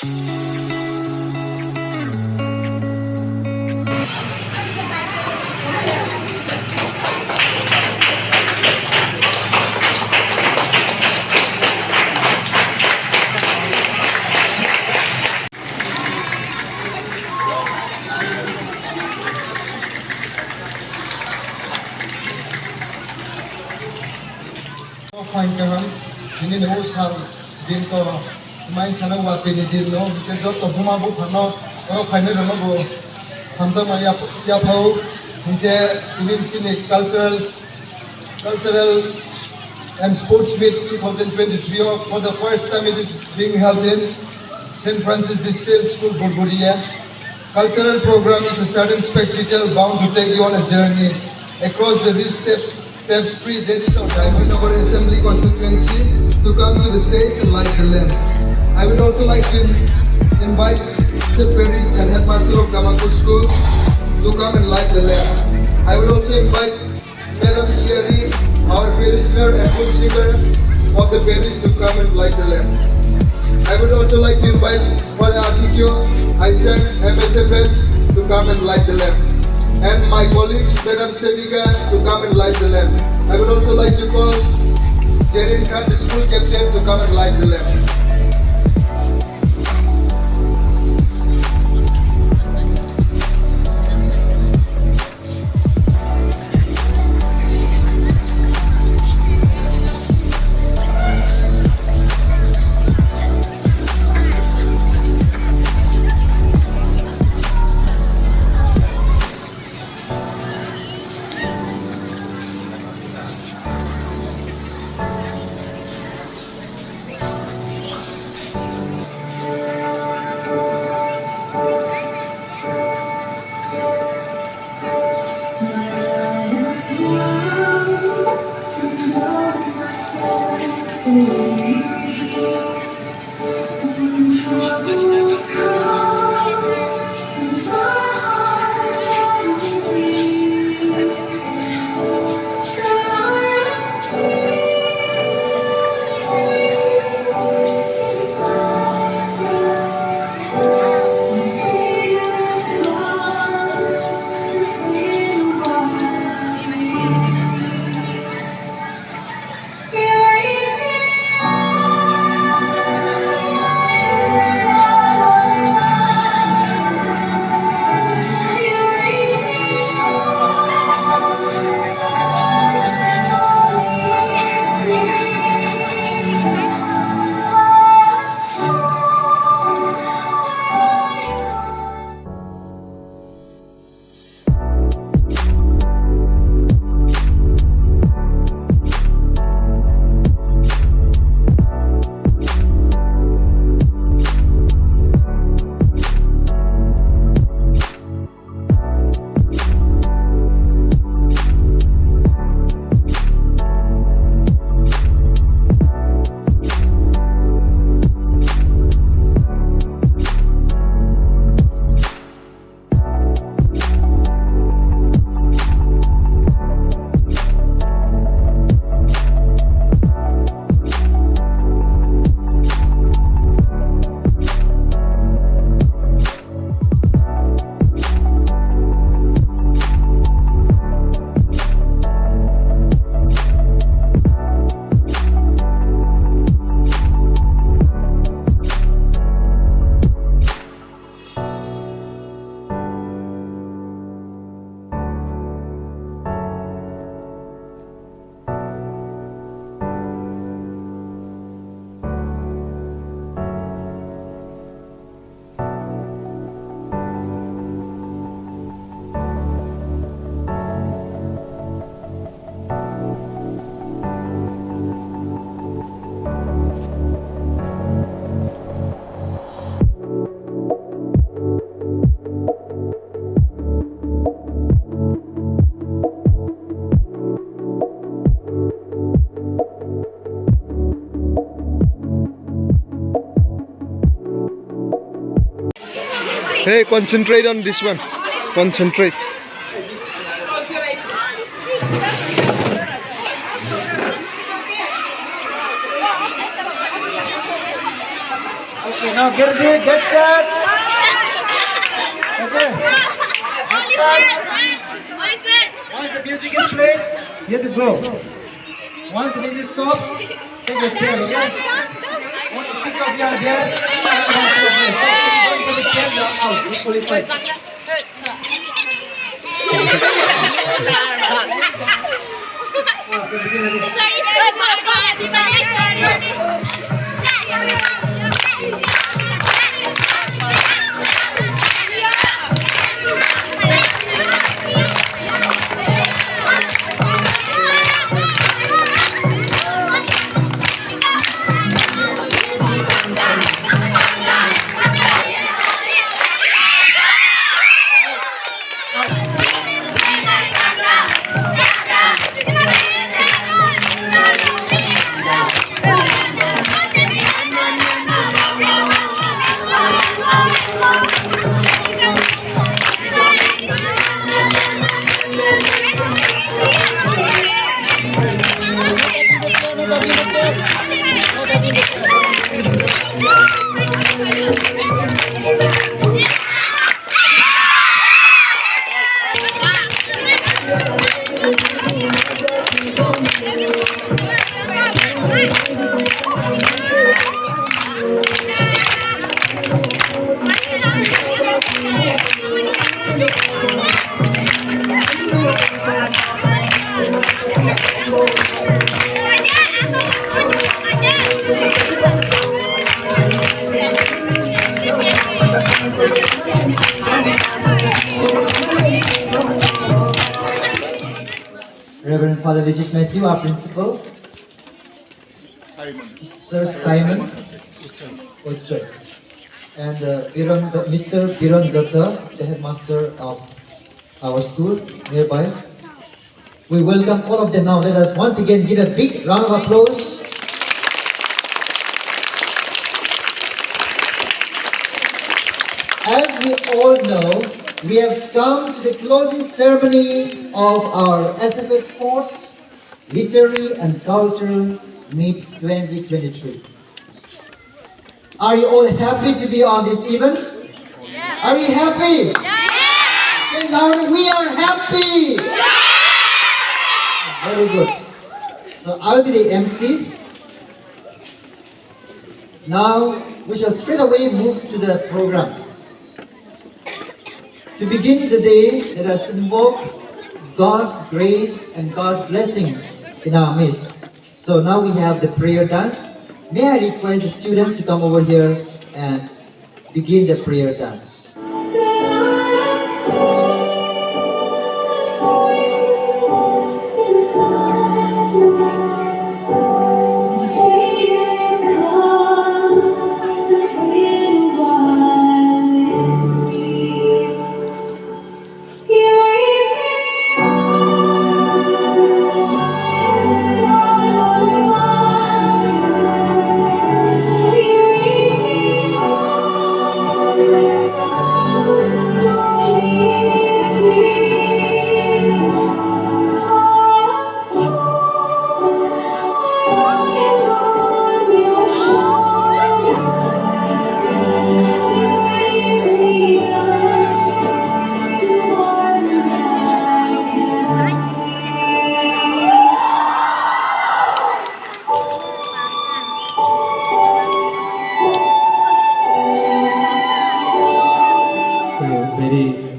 Fine kahan ini news hal din ko mai sana wa tin din no ke jot to huma bu phano o phane no bo hamsa ma ya phau inke inin chini cultural and sports meet 2023 for the first time it is being held in St. Francis District School Burburia. Cultural program is a certain spectacle bound to take you on a journey across the rich tapestry that is our Diamond Assembly constituency to come to the stage and light the lamp. I would also like to invite the Paris and headmaster of Gamakul School to come and light the lamp. I would also invite Madam Sherry, our parishioner and food singer of the parish, to come and light the lamp. I would also like to invite Father Atikyo, Isaac, SFS to come and light the lamp. And my colleagues, Madam Sevika, to come and light the lamp. I would also like to call Jerin Khan, the school captain, to come and light the lamp. Hey, concentrate on this one. Concentrate. Okay, now get ready, get set. Okay. Get set. Once the music is played, you have to go. Once the music stops, take your chair, okay? Only 6 of you are there. So if you don't take the chair, you are out. You qualified. Reverend Father Legis Matthew, our principal. Sir Simon Ochoy. And Mr. Biran Datta, the headmaster of our school nearby. We welcome all of them now. Let us once again give a big round of applause. As we all know, we have come to the closing ceremony of our SFS Sports, Literary and Cultural Meet 2023. Are you all happy to be on this event? Yeah. Are you happy? Yeah. Say loud, we are happy! Yeah. Very good. So I'll be the MC. Now we shall straight away move to the program. To begin the day, let us invoke God's grace and God's blessings in our midst. So now we have the prayer dance. May I request the students to come over here and begin the prayer dance.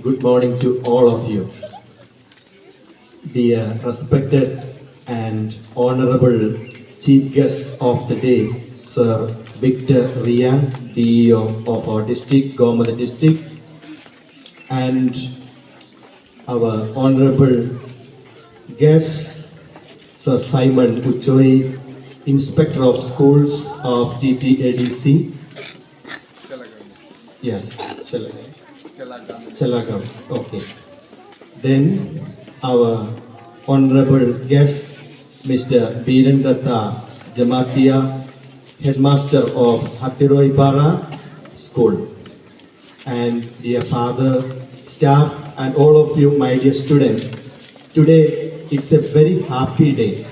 Good morning to all of you. The respected and honorable chief guest of the day, Sir Victor Rian, DEO of our district, Government district, and our honorable guest, Sir Simon Ochoy, Inspector of Schools of TTADC. Yes, Chelagam. Okay. Then our honorable guest, Mr. Biran Datta, JAMATIA, Headmaster of Hattiroipara School. And dear father, staff, and all of you, my dear students, today it's a very happy day.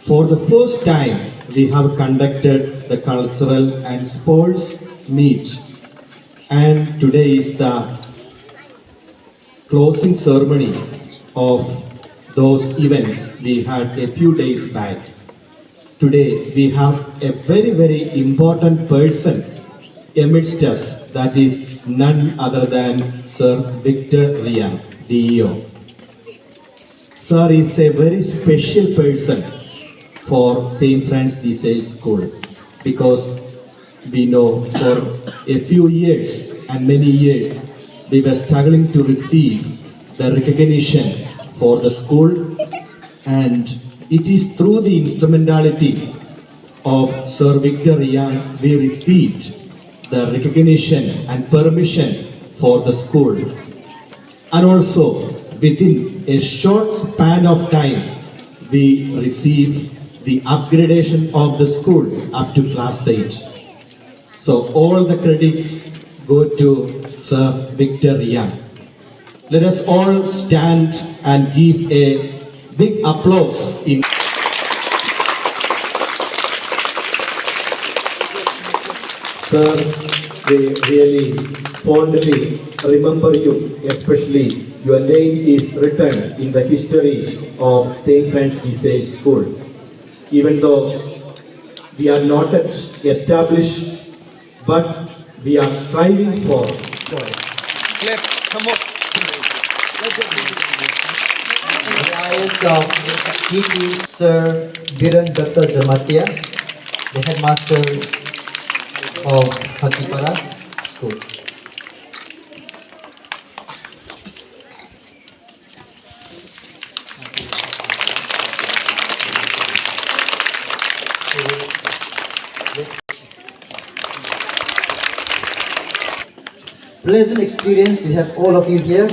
For the first time, we have conducted the cultural and sports meet, and today is the closing ceremony of those events we had a few days back. Today we have a very, very important person amidst us, that is none other than Sir Victor Rian, DEO. Sir is a very special person for St. Francis de Sales School because we know for a few years and many years we were struggling to receive the recognition for the school, and it is through the instrumentality of Sir Victor Rian we received the recognition and permission for the school, and also within a short span of time we receive the upgradation of the school up to class 8. So all the credits go to Sir Victor Rian. Let us all stand and give a big applause in Sir, we really fondly remember you, especially your name is written in the history of St. Francis de Sales School. Even though we are not yet established, but we are striving for. Clap, come on. The highest of TT Sir Biren Datta Jamatia, the headmaster of Hatipara School. Pleasant experience to have all of you here.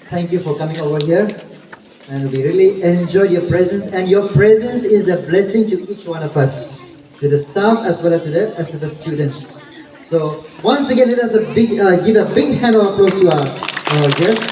Thank you for coming over here, and we really enjoy your presence, and your presence is a blessing to each one of us, to the staff as well as to the SFS students. So once again, let us give a big hand of applause to our guests.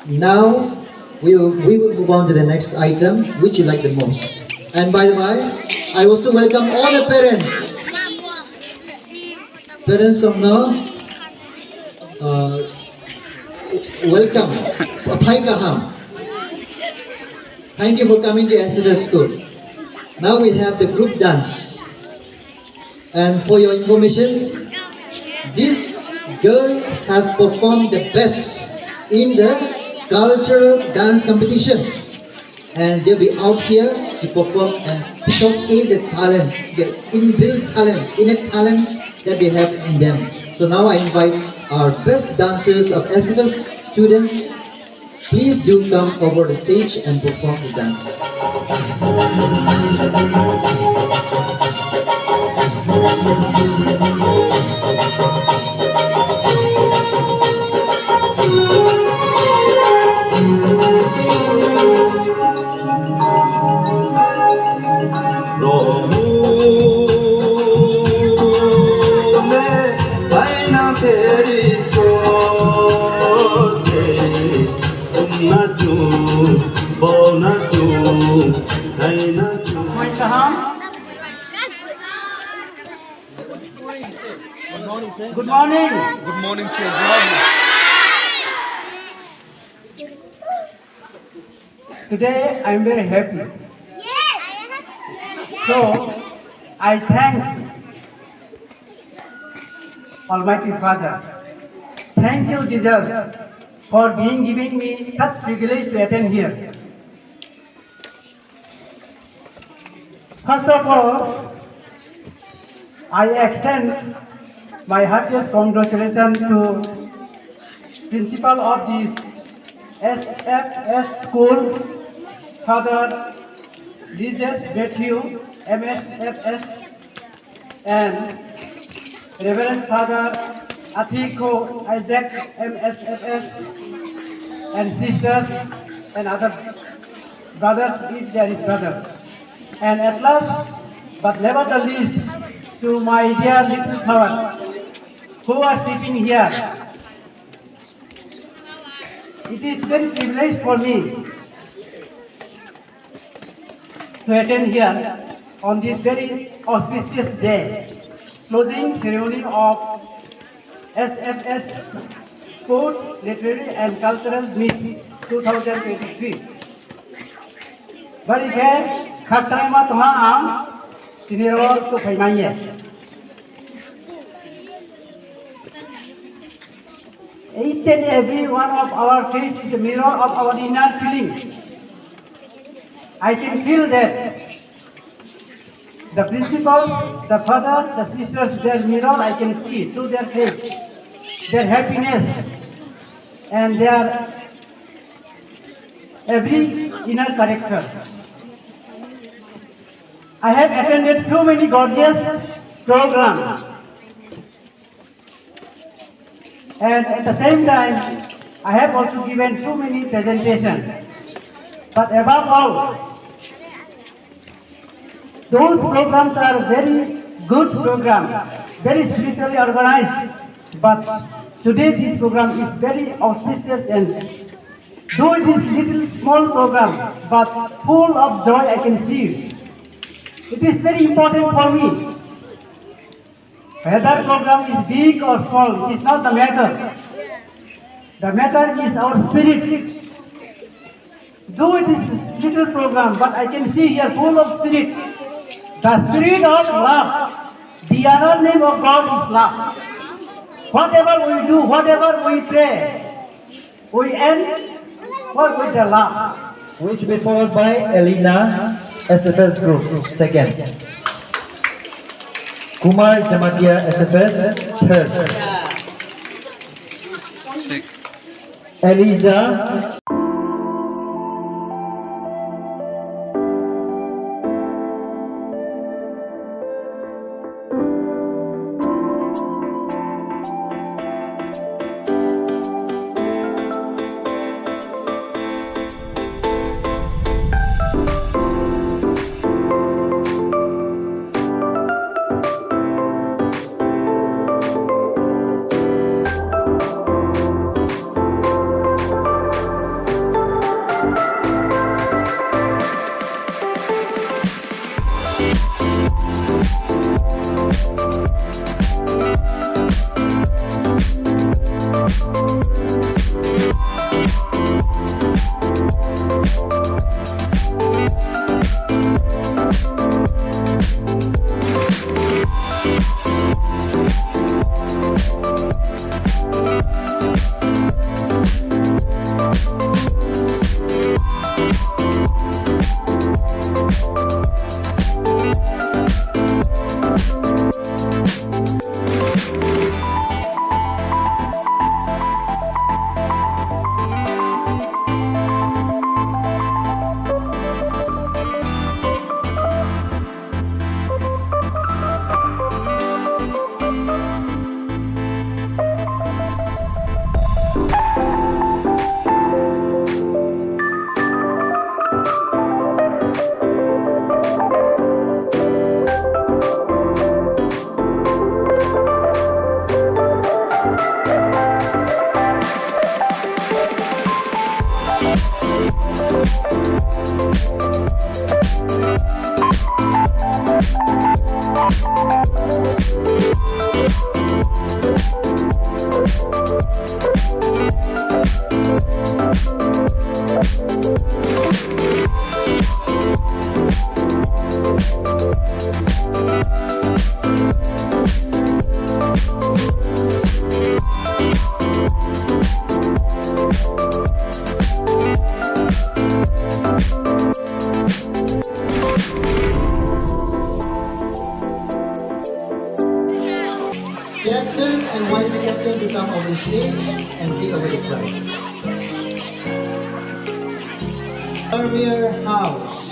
Now we will move on to the next item, which you like the most. And by the way, I also welcome all the parents. Parents of now, welcome. Bhai Kaham. Thank you for coming to SFS School. Now we have the group dance. And for your information, these girls have performed the best in the cultural dance competition. And they'll be out here to perform and showcase their talent, their inbuilt talent, innate talents that they have in them. So now I invite our best dancers of SFS students. Please do come over the stage and perform the dance. Good morning. Good morning, sir. Good morning. Today I am very happy. So I thank Almighty Father. Thank you, Jesus, for giving me such privilege to attend here. First of all, I extend my heartiest congratulations to Principal of this SFS School, Father Lijes Bethu, MSFS, and Reverend Father Athiko Isaac, MSFS, and sisters and other brothers, if there is brothers. And at last, but never the least, to my dear little flowers who are sitting here. It is very privilege for me to attend here on this very auspicious day, closing ceremony of SFS Sports, Literary and Cultural Meet 2023. Bari ke khatai ma tuma am tiniro to paimanye. Each and every one of our face is a mirror of our inner feeling. I can feel that the principals, the father, the sisters, their mirror I can see through their face, their happiness and their every inner character. I have attended so many gorgeous programs. And at the same time, I have also given so many presentations. But above all, those programs are very good programs, very spiritually organized. But today this program is very auspicious and though it is little small program, but full of joy I can see. It is very important for me. Whether program is big or small is not the matter. The matter is our spirit. Though it is little program, but I can see here full of spirit. The spirit of love. The other name of God is love. Whatever we do, whatever we pray, we end with the love. Which will be followed by Elena, SFS Group, second. Kumar Jamatia, SFS, third. Eliza. Captain and vice captain to come on the stage and take away the prize. Armir House.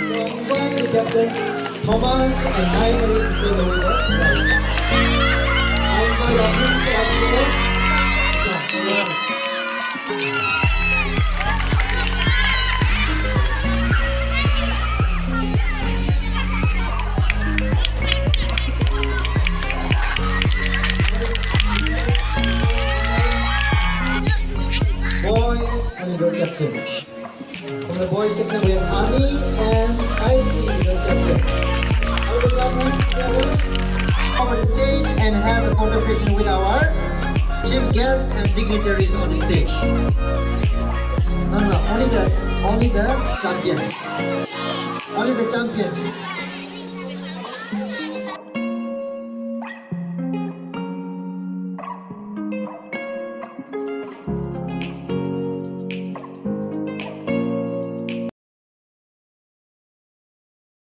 Combine the captains Thomas and Naimari to take away the prize. I'm lovely to ask you that. Boy and a girl From the boys captain we have Ali and Icy, the captain. I will welcome together over the stage and have a conversation with our chief guests and dignitaries on the stage. No, only the champions. Only the champions.